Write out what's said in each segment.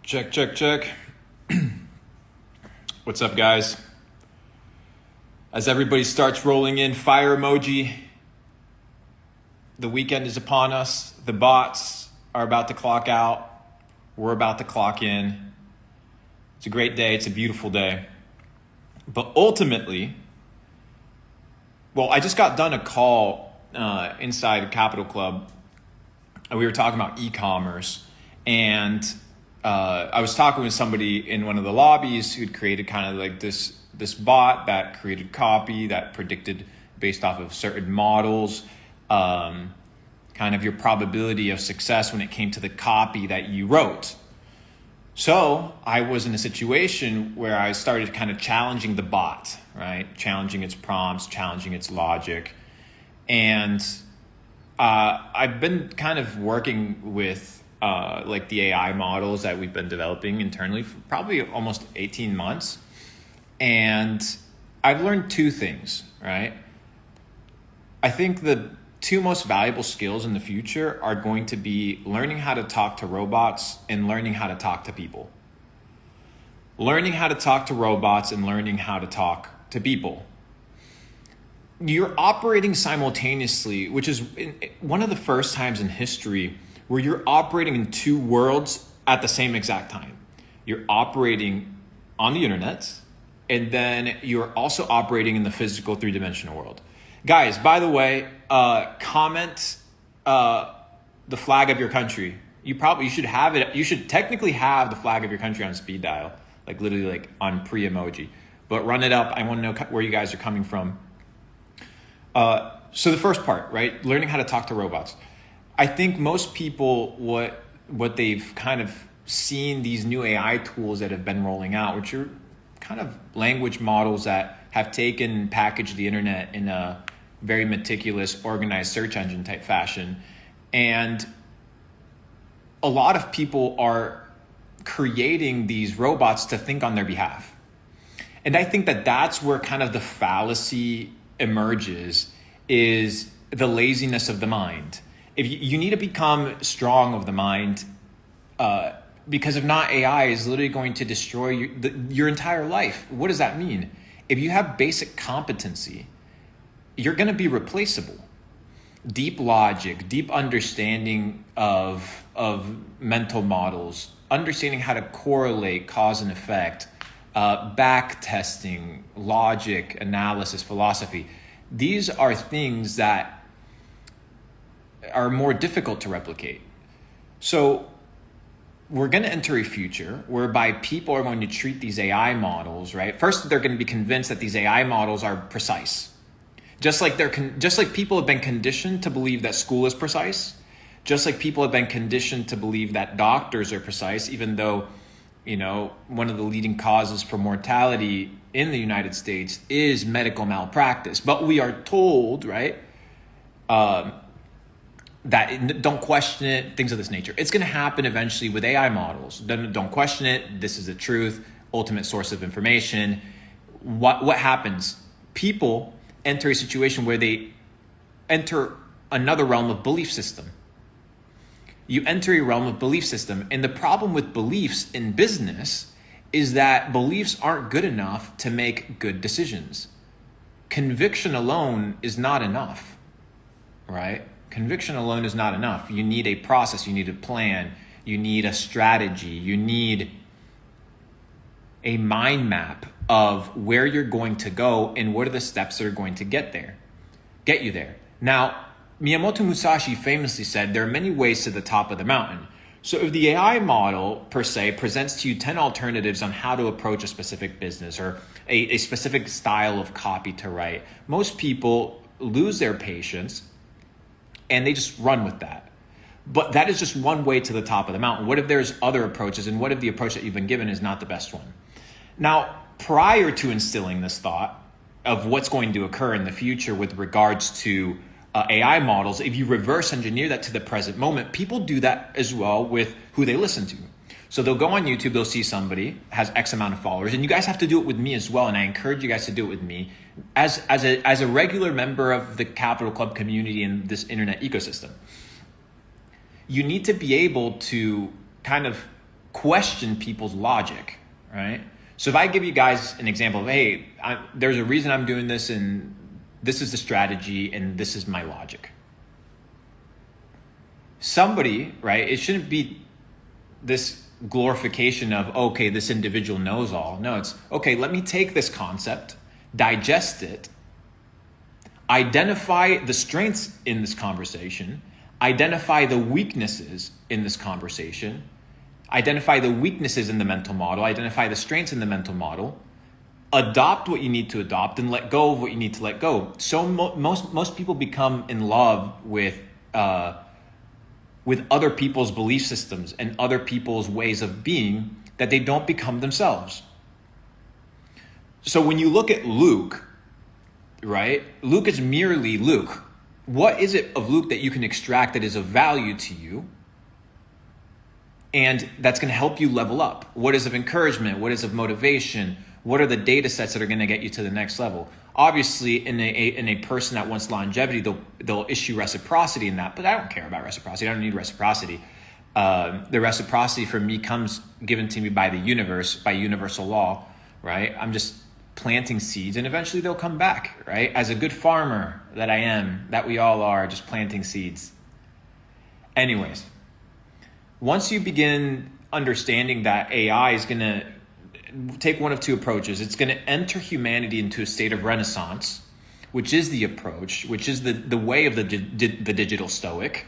Check, check, check. What's up, guys? As everybody starts rolling in, fire emoji. The weekend is upon us. The bots are about to clock out. We're about to clock in. It's a great day. It's a beautiful day. But ultimately, I just got done a call inside Capital Club, and we were talking about e-commerce. And I was talking with somebody in one of the lobbies who'd created kind of like this bot that created copy that predicted based off of certain models, kind of your probability of success when it came to the copy that you wrote. So I was in a situation where I started kind of challenging the bot, right? Challenging its prompts, challenging its logic. And I've been kind of working with like the AI models that we've been developing internally for probably almost 18 months. And I've learned two things, right? I think the two most valuable skills in the future are going to be learning how to talk to robots and learning how to talk to people. Learning how to talk to robots and learning how to talk to people. You're operating simultaneously, which is one of the first times in history where you're operating in two worlds at the same exact time. You're operating on the internet, and then you're also operating in the physical three-dimensional world. Guys, by the way, comment the flag of your country. You should have it. You should technically have the flag of your country on speed dial, like literally like on pre-emoji. But run it up. I want to know where you guys are coming from. So the first part, right? Learning how to talk to robots. I think most people, what they've kind of seen these new AI tools that have been rolling out, which are kind of language models that have taken and packaged the internet in a very meticulous, organized search engine type fashion. And a lot of people are creating these robots to think on their behalf. And I think that that's where kind of the fallacy emerges, is the laziness of the mind. If you need to become strong of the mind, because if not, AI is literally going to destroy your entire life. What does that mean? If you have basic competency, you're going to be replaceable. Deep logic, deep understanding of mental models, understanding how to correlate cause and effect, back testing, logic, analysis, philosophy. These are things that are more difficult to replicate. So we're going to enter a future whereby people are going to treat these AI models, right? First, they're going to be convinced that these AI models are precise. Just like people have been conditioned to believe that school is precise, just like people have been conditioned to believe that doctors are precise, even though, one of the leading causes for mortality in the United States is medical malpractice. But we are told, right, that don't question it, things of this nature. It's going to happen eventually with AI models. Don't question it. This is the truth, ultimate source of information. What happens? People enter a situation where they enter another realm of belief system. You enter a realm of belief system. And the problem with beliefs in business is that beliefs aren't good enough to make good decisions. Conviction alone is not enough, right? Conviction alone is not enough. You need a process, you need a plan, you need a strategy, you need a mind map of where you're going to go and what are the steps that are going to get you there. Now, Miyamoto Musashi famously said there are many ways to the top of the mountain. So if the AI model per se presents to you 10 alternatives on how to approach a specific business or a specific style of copy to write, most people lose their patience and they just run with that. But that is just one way to the top of the mountain. What if there's other approaches, and what if the approach that you've been given is not the best one? Now, prior to instilling this thought of what's going to occur in the future with regards to AI models, if you reverse engineer that to the present moment, people do that as well with who they listen to. So they'll go on YouTube, they'll see somebody has X amount of followers, and you guys have to do it with me as well. And I encourage you guys to do it with me as a regular member of the Capital Club community and this internet ecosystem. You need to be able to kind of question people's logic, right? So if I give you guys an example of, hey, there's a reason I'm doing this, and this is the strategy, and this is my logic. Somebody, right, it shouldn't be this glorification of, okay, this individual knows all. No, it's, okay, let me take this concept, digest it, identify the strengths in this conversation, identify the weaknesses in this conversation, identify the weaknesses in the mental model, identify the strengths in the mental model, adopt what you need to adopt, and let go of what you need to let go. So most people become in love with other people's belief systems and other people's ways of being that they don't become themselves. So when you look at Luke, right? Luke is merely Luke. What is it of Luke that you can extract that is of value to you? And that's going to help you level up. What is of encouragement? What is of motivation? What are the data sets that are going to get you to the next level? Obviously, in a person that wants longevity, they'll issue reciprocity in that, but I don't care about reciprocity. I don't need reciprocity. The reciprocity for me comes given to me by the universe, by universal law, right? I'm just planting seeds, and eventually they'll come back, right? As a good farmer that I am, that we all are, just planting seeds. Anyways, once you begin understanding that AI is going to take one of two approaches. It's going to enter humanity into a state of renaissance, which is the approach, which is the way of the digital stoic.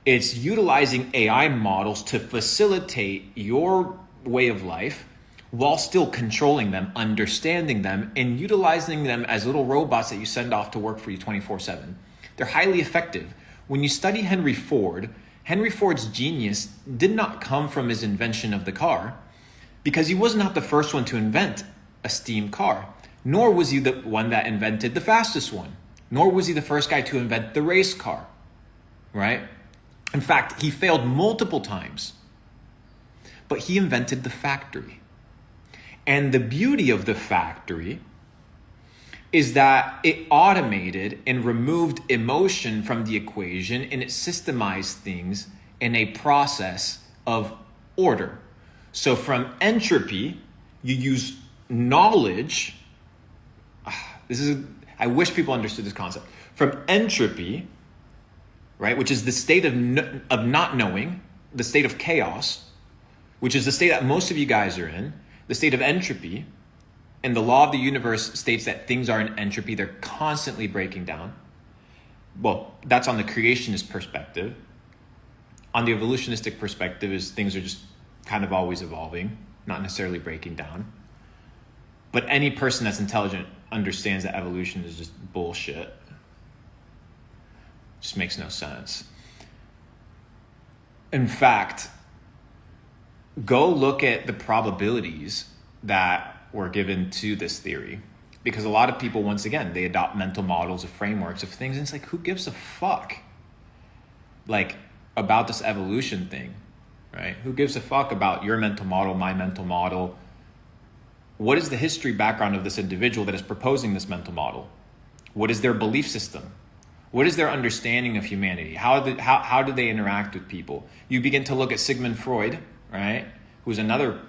It's utilizing AI models to facilitate your way of life while still controlling them, understanding them, and utilizing them as little robots that you send off to work for you 24/7. They're highly effective. When you study Henry Ford's genius did not come from his invention of the car, because he was not the first one to invent a steam car, nor was he the one that invented the fastest one, nor was he the first guy to invent the race car, right? In fact, he failed multiple times, but he invented the factory. And the beauty of the factory is that it automated and removed emotion from the equation, and it systemized things in a process of order. So from entropy, you use knowledge. I wish people understood this concept. From entropy, right, which is the state of not knowing, the state of chaos, which is the state that most of you guys are in, the state of entropy, and the law of the universe states that things are in entropy. They're constantly breaking down. Well, that's on the creationist perspective. On the evolutionistic perspective is things are just kind of always evolving, not necessarily breaking down. But any person that's intelligent understands that evolution is just bullshit. Just makes no sense. In fact, go look at the probabilities that were given to this theory. Because a lot of people, once again, they adopt mental models of frameworks of things, and it's like, who gives a fuck? Like, about this evolution thing. Right? Who gives a fuck about your mental model, my mental model? What is the history background of this individual that is proposing this mental model? What is their belief system? What is their understanding of humanity? How do they interact with people? You begin to look at Sigmund Freud, right? Who's another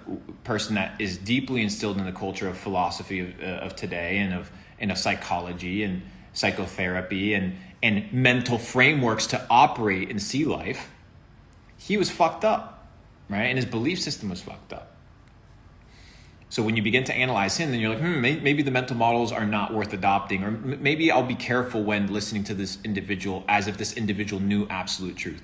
person that is deeply instilled in the culture of philosophy of today, and of psychology and psychotherapy and mental frameworks to operate and see life. He was fucked up. Right? And his belief system was fucked up. So when you begin to analyze him, then you're like, maybe the mental models are not worth adopting, or maybe I'll be careful when listening to this individual as if this individual knew absolute truth.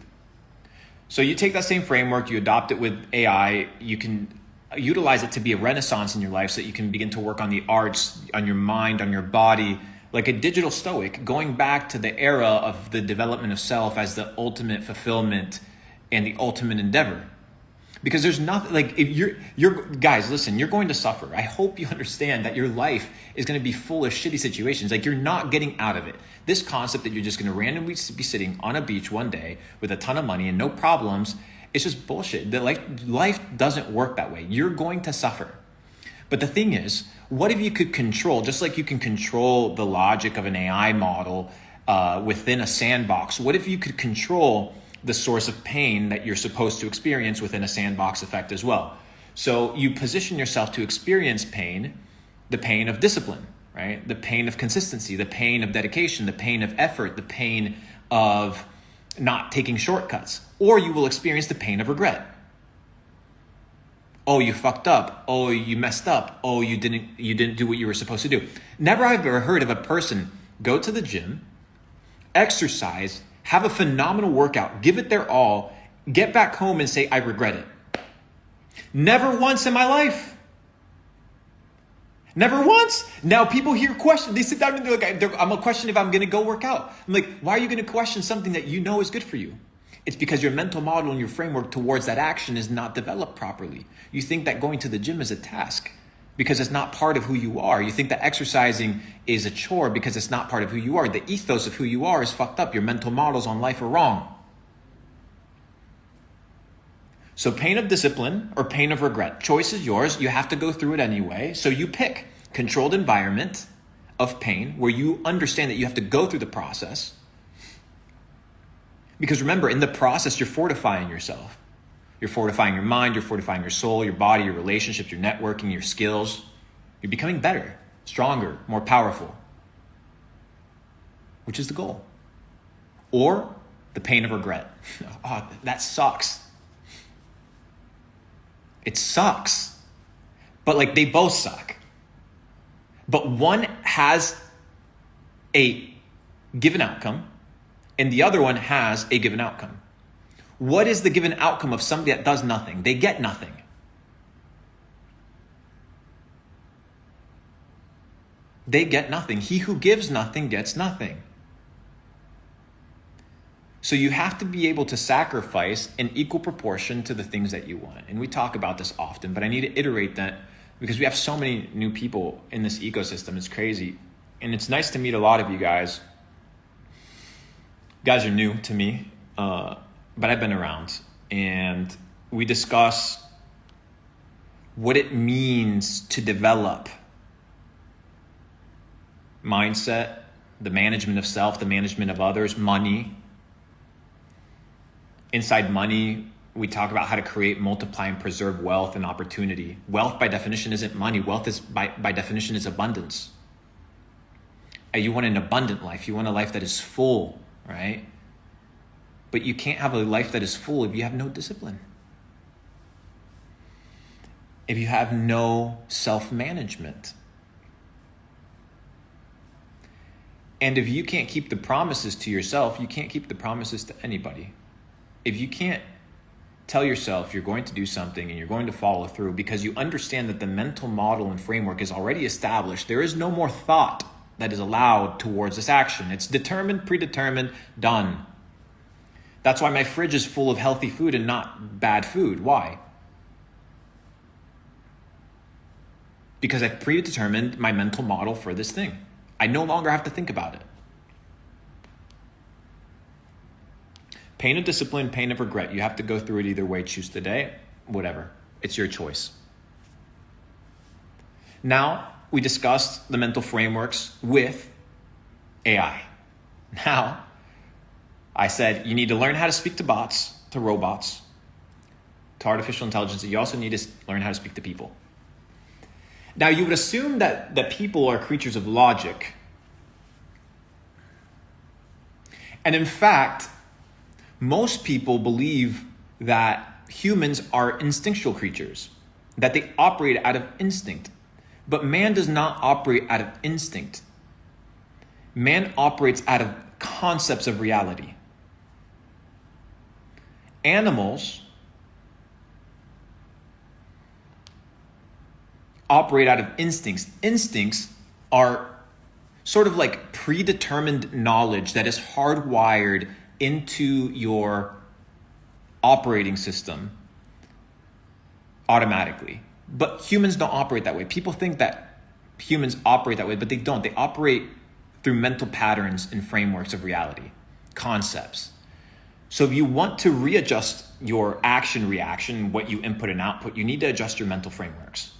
So you take that same framework, you adopt it with AI, you can utilize it to be a renaissance in your life so that you can begin to work on the arts, on your mind, on your body, like a digital stoic, going back to the era of the development of self as the ultimate fulfillment and the ultimate endeavor. Because there's nothing, like, if you're guys, listen, you're going to suffer. I hope you understand that your life is going to be full of shitty situations. Like, you're not getting out of it. This concept that you're just going to randomly be sitting on a beach one day with a ton of money and no problems, it's just bullshit. Life doesn't work that way. You're going to suffer. But the thing is, what if you could control, just like you can control the logic of an AI model within a sandbox, what if you could control the source of pain that you're supposed to experience within a sandbox effect as well. So you position yourself to experience pain, the pain of discipline, right? The pain of consistency, the pain of dedication, the pain of effort, the pain of not taking shortcuts, or you will experience the pain of regret. Oh, you fucked up. Oh, you messed up. Oh, you didn't do what you were supposed to do. Never have I ever heard of a person go to the gym, exercise, have a phenomenal workout, give it their all, get back home and say, I regret it. Never once in my life. Never once. Now people hear questions. They sit down and they're like, I'm gonna question if I'm gonna go work out. I'm like, why are you gonna question something that you know is good for you? It's because your mental model and your framework towards that action is not developed properly. You think that going to the gym is a task because it's not part of who you are. You think that exercising is a chore because it's not part of who you are. The ethos of who you are is fucked up. Your mental models on life are wrong. So pain of discipline or pain of regret. Choice is yours. You have to go through it anyway. So you pick controlled environment of pain where you understand that you have to go through the process. Because remember, in the process, you're fortifying yourself. You're fortifying your mind, you're fortifying your soul, your body, your relationships, your networking, your skills. You're becoming better, stronger, more powerful, which is the goal. Or the pain of regret. Oh, that sucks. It sucks. But like they both suck. But one has a given outcome and the other one has a given outcome. What is the given outcome of somebody that does nothing? They get nothing. They get nothing. He who gives nothing gets nothing. So you have to be able to sacrifice in equal proportion to the things that you want. And we talk about this often, but I need to iterate that because we have so many new people in this ecosystem. It's crazy. And it's nice to meet a lot of you guys. You guys are new to me, but I've been around. And we discuss what it means to develop mindset, the management of self, the management of others, money. Inside money, we talk about how to create, multiply, and preserve wealth and opportunity. Wealth by definition isn't money. Wealth is by definition is abundance. You want an abundant life. You want a life that is full, right? But you can't have a life that is full if you have no discipline. If you have no self-management. And if you can't keep the promises to yourself, you can't keep the promises to anybody. If you can't tell yourself you're going to do something and you're going to follow through because you understand that the mental model and framework is already established, there is no more thought that is allowed towards this action. It's determined, predetermined, done. That's why my fridge is full of healthy food and not bad food. Why? Because I've predetermined my mental model for this thing. I no longer have to think about it. Pain of discipline, pain of regret. You have to go through it either way. Choose today, whatever. It's your choice. Now, we discussed the mental frameworks with AI. Now, I said you need to learn how to speak to bots, to robots, to artificial intelligence. You also need to learn how to speak to people. Now, you would assume that people are creatures of logic. And in fact, most people believe that humans are instinctual creatures, that they operate out of instinct. But man does not operate out of instinct. Man operates out of concepts of reality. Animals operate out of instincts. Instincts are sort of like predetermined knowledge that is hardwired into your operating system automatically. But humans don't operate that way. People think that humans operate that way, but they don't. They operate through mental patterns and frameworks of reality, concepts. So if you want to readjust your action reaction, what you input and output, you need to adjust your mental frameworks.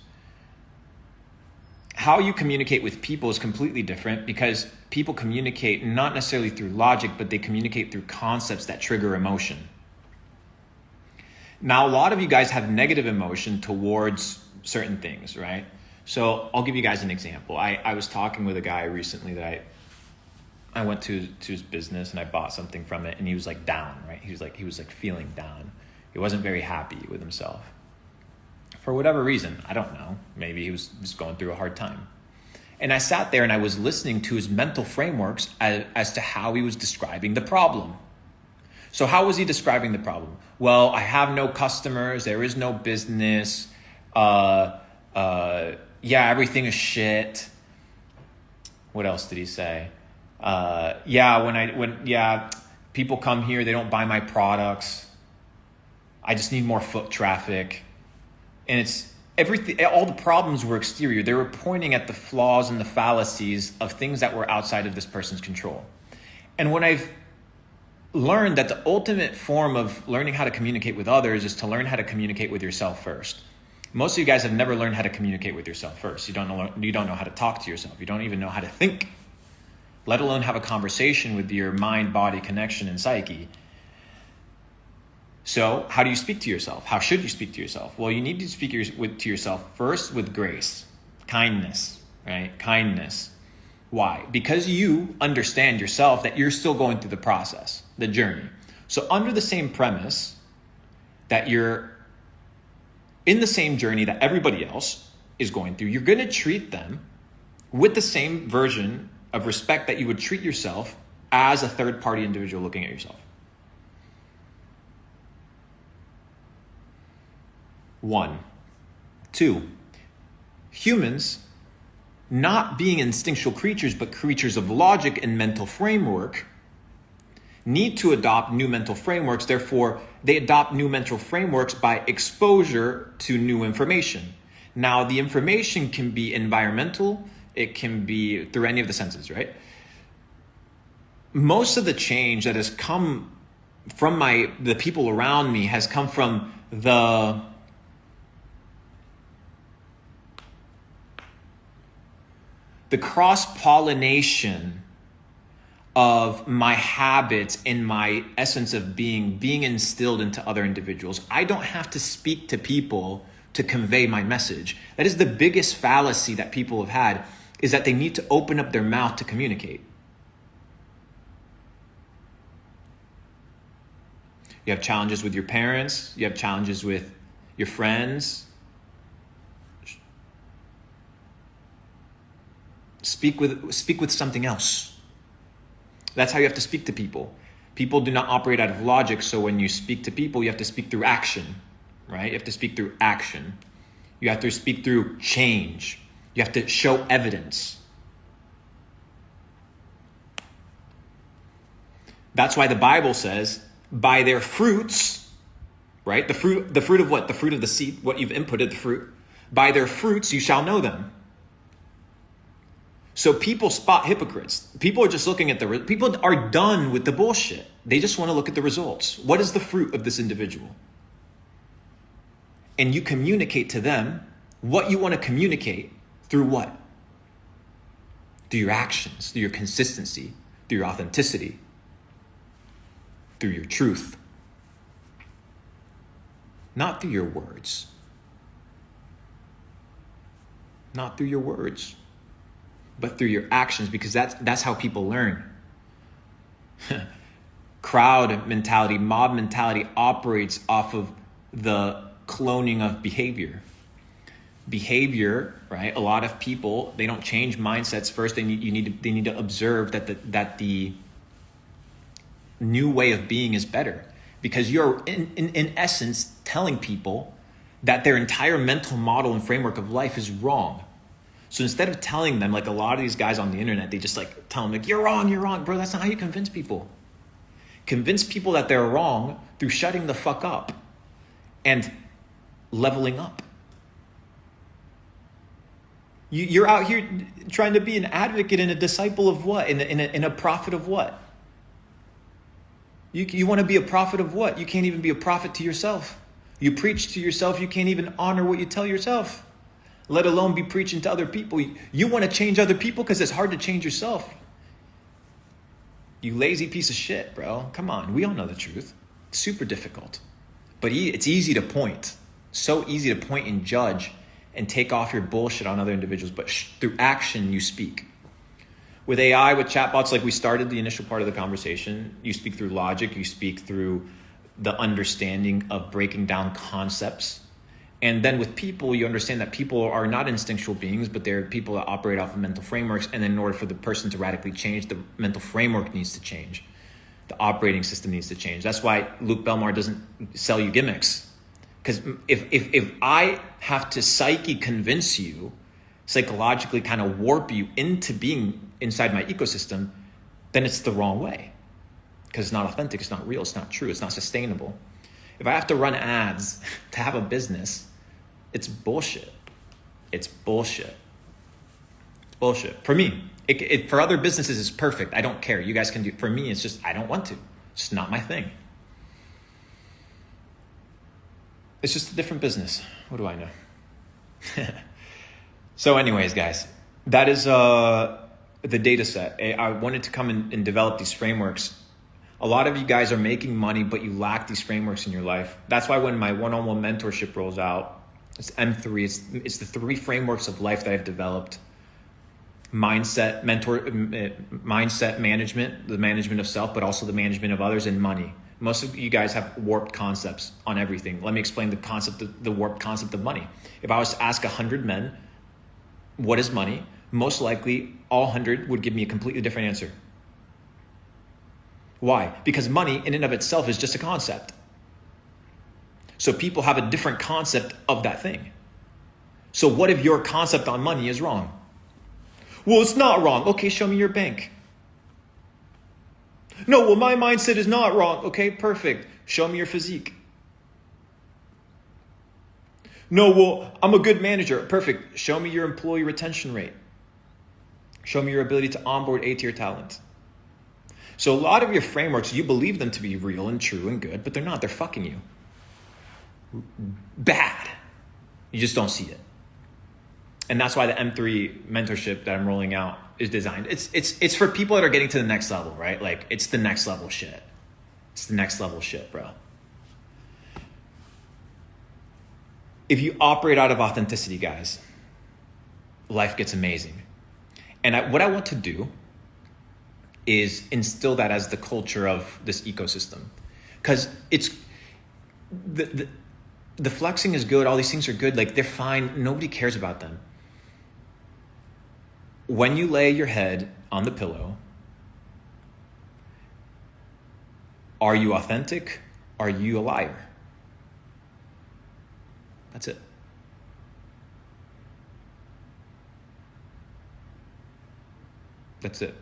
How you communicate with people is completely different because people communicate not necessarily through logic, but they communicate through concepts that trigger emotion. Now, a lot of you guys have negative emotion towards certain things, right? So I'll give you guys an example. I was talking with a guy recently that I went to his business and I bought something from it, and he was like down, right? He was like feeling down. He wasn't very happy with himself. For whatever reason, I don't know. Maybe he was just going through a hard time. And I sat there and I was listening to his mental frameworks as to how he was describing the problem. So how was he describing the problem? Well, I have no customers. There is no business. Everything is shit. What else did he say? When people come here, they don't buy my products. I just need more foot traffic. And it's everything. All the problems were exterior. They were pointing at the flaws and the fallacies of things that were outside of this person's control. And when I've learned that the ultimate form of learning how to communicate with others is to learn how to communicate with yourself first. Most of you guys have never learned how to communicate with yourself first. You don't know how to talk to yourself. You don't even know how to think, let alone have a conversation with your mind-body connection and psyche. So how do you speak to yourself? How should you speak to yourself? Well, you need to speak to yourself first with grace, kindness, right? Kindness. Why? Because you understand yourself that you're still going through the process, the journey. So under the same premise that you're in the same journey that everybody else is going through, you're going to treat them with the same version of respect that you would treat yourself as a third-party individual looking at yourself. 1. 2, humans, not being instinctual creatures, but creatures of logic and mental framework, need to adopt new mental frameworks. Therefore, they adopt new mental frameworks by exposure to new information. Now, the information can be environmental. It can be through any of the senses, right? Most of the change that has come from the people around me has come from the cross-pollination of my habits and my essence of being instilled into other individuals. I don't have to speak to people to convey my message. That is the biggest fallacy that people have had, is that they need to open up their mouth to communicate. You have challenges with your parents. You have challenges with your friends. Speak with something else. That's how you have to speak to people. People do not operate out of logic, so when you speak to people, you have to speak through action, right? You have to speak through action. You have to speak through change. You have to show evidence. That's why the Bible says, by their fruits, right? The fruit of what? The fruit of the seed, what you've inputted, the fruit. By their fruits you shall know them. So people spot hypocrites. People are just looking at people are done with the bullshit. They just want to look at the results. What is the fruit of this individual? And you communicate to them what you want to communicate through what? Through your actions, through your consistency, through your authenticity, through your truth. Not through your words. Not through your words, but through your actions, because that's how people learn. Crowd mentality, mob mentality operates off of the cloning of behavior. Behavior, right? A lot of people, they don't change mindsets first. They need to observe that the new way of being is better, because you're in essence telling people that their entire mental model and framework of life is wrong. So instead of telling them, like a lot of these guys on the internet, they just like tell them like, you're wrong. Bro, that's not how you convince people. Convince people that they're wrong through shutting the fuck up and leveling up. You're out here trying to be an advocate and a disciple of what? In a prophet of what? You want to be a prophet of what? You can't even be a prophet to yourself. You preach to yourself. You can't even honor what you tell yourself, let alone be preaching to other people. You want to change other people because it's hard to change yourself. You lazy piece of shit, bro. Come on. We all know the truth. It's super difficult. But it's easy to point. So easy to point and judge and take off your bullshit on other individuals. But through action, you speak. With AI, with chatbots, like we started the initial part of the conversation, you speak through logic, you speak through the understanding of breaking down concepts. And then with people, you understand that people are not instinctual beings, but they're people that operate off of mental frameworks. And then in order for the person to radically change, the mental framework needs to change. The operating system needs to change. That's why Luke Belmar doesn't sell you gimmicks. Because if I have to convince you, psychologically kind of warp you into being inside my ecosystem, then it's the wrong way. Because it's not authentic, it's not real, it's not true, it's not sustainable. If I have to run ads to have a business, it's bullshit. It's bullshit. It's bullshit. For me, for other businesses, it's perfect. I don't care. You guys can do it. For me, it's just, I don't want to. It's just not my thing. It's just a different business. What do I know? So anyways, guys, that is the data set. I wanted to come and develop these frameworks. A lot of you guys are making money, but you lack these frameworks in your life. That's why when my one-on-one mentorship rolls out, it's M3. It's the 3 frameworks of life that I've developed. Mindset management, the management of self, but also the management of others, and money. Most of you guys have warped concepts on everything. Let me explain the warped concept of money. If I was to ask 100 men, what is money? Most likely, all 100 would give me a completely different answer. Why? Because money in and of itself is just a concept. So people have a different concept of that thing. So what if your concept on money is wrong? Well, it's not wrong. Okay, show me your bank. No, well, my mindset is not wrong. Okay, perfect. Show me your physique. No, well, I'm a good manager. Perfect. Show me your employee retention rate. Show me your ability to onboard A-tier talent. So a lot of your frameworks, you believe them to be real and true and good, but they're not. They're fucking you. Bad. You just don't see it. And that's why the M3 mentorship that I'm rolling out is designed. It's for people that are getting to the next level, right? Like, it's the next level shit. It's the next level shit, bro. If you operate out of authenticity, guys, life gets amazing. And what I want to do is instill that as the culture of this ecosystem. Because it's the flexing is good, all these things are good, like they're fine, nobody cares about them. When you lay your head on the pillow, are you authentic? Are you a liar? That's it. That's it.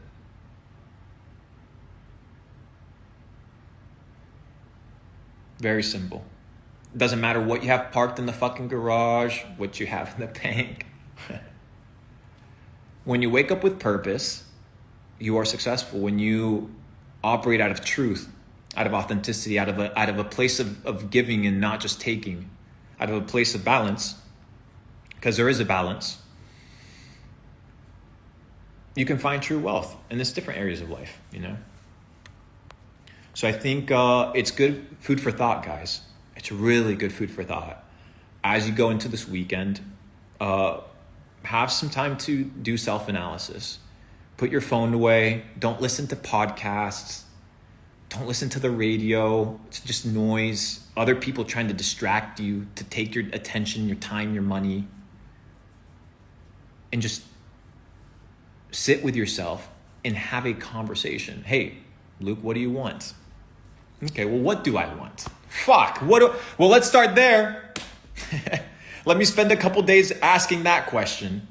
Very simple. Doesn't matter what you have parked in the fucking garage, what you have in the bank. When you wake up with purpose, you are successful. When you operate out of truth, out of authenticity, out of a place of giving and not just taking, out of a place of balance, because there is a balance, you can find true wealth in this different areas of life, you know? So I think it's good food for thought, guys. It's really good food for thought. As you go into this weekend, have some time to do self-analysis. Put your phone away. Don't listen to podcasts. Don't listen to the radio. It's just noise. Other people trying to distract you, to take your attention, your time, your money. And just sit with yourself and have a conversation. Hey, Luke, what do you want? Okay, well, what do I want? Fuck, well, let's start there. Let me spend a couple days asking that question.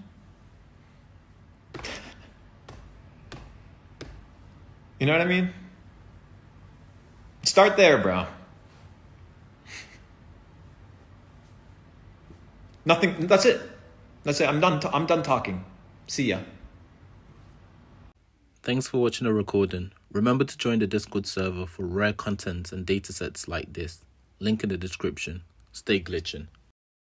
You know what I mean? Start there, bro. Nothing, that's it. That's it, I'm done talking. See ya. Thanks for watching the recording. Remember to join the Discord server for rare content and datasets like this. Link in the description. Stay glitching.